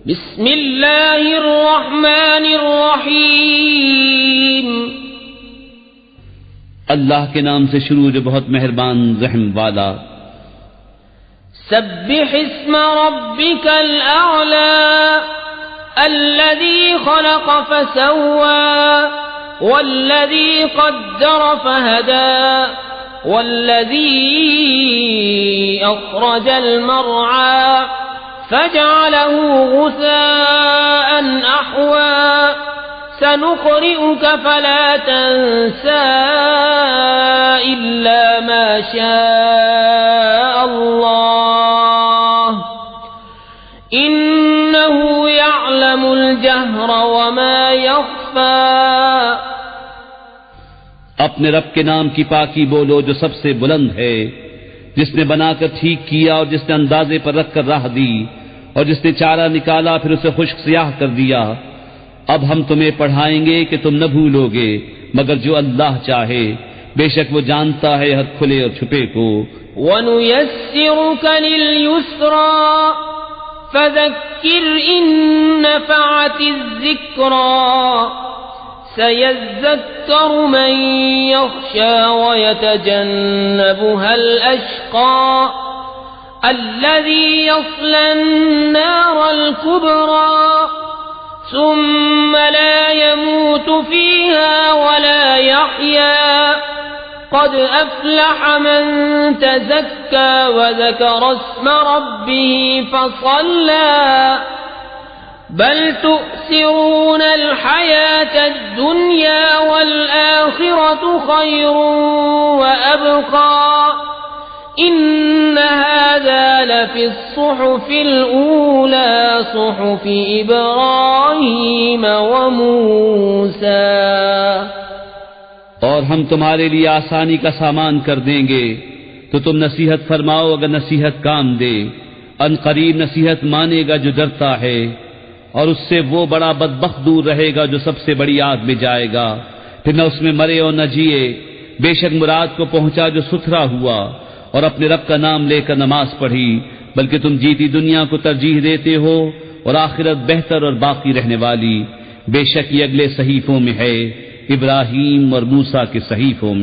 بسم اللہ الرحمن الرحیم اللہ کے نام سے شروع جو بہت مہربان رحم والا. سبح اسم ربک الاعلی الذی خلق فسوى والذی قدر فهدى والذی اخرج المرعى فجعله غثاء احوى سنقرئك فلا تنسى إلا ما شاء الله إنه يعلم الجهر وما يخفى. اپنے رب کے نام کی پاکی بولو جو سب سے بلند ہے، جس نے بنا کر ٹھیک کیا اور جس نے اندازے پر رکھ کر راہ دی اور جس نے چارہ نکالا پھر اسے خشک سیاہ کر دیا. اب ہم تمہیں پڑھائیں گے کہ تم نہ بھولو گے مگر جو اللہ چاہے، بے شک وہ جانتا ہے ہر کھلے اور چھپے کو. وَنُيَسِّرُكَ لِلْيُسْرَى فَذَكِّرْ إِن نَّفَعَتِ الذِّكْرَى سَيَذَّكَّرُ مَن يَخْشَىٰ وَيَتَجَنَّبُهَا الْأَشْقَى الَّذِي يَصْلَى النَّارَ الْكُبْرَى ثم لا يموت فيها ولا يحيا قد أفلح من تزكى وذكر اسم ربه فصلى بل تؤثرون الحياة الدنيا والآخرة خير وأبقى إن هذا لفي الصحف الأولى صحف إبراهيم وموسى. اور ہم تمہارے لیے آسانی کا سامان کر دیں گے تو تم نصیحت فرماؤ اگر نصیحت کام دے. ان قریب نصیحت مانے گا جو ڈرتا ہے اور اس سے وہ بڑا بدبخت دور رہے گا جو سب سے بڑی آگ میں جائے گا، پھر نہ اس میں مرے اور نہ جیے. بے شک مراد کو پہنچا جو ستھرا ہوا اور اپنے رب کا نام لے کر نماز پڑھی، بلکہ تم جیتی دنیا کو ترجیح دیتے ہو اور آخرت بہتر اور باقی رہنے والی. بے شک یہ اگلے صحیفوں میں ہے، ابراہیم اور موسیٰ کے صحیفوں میں.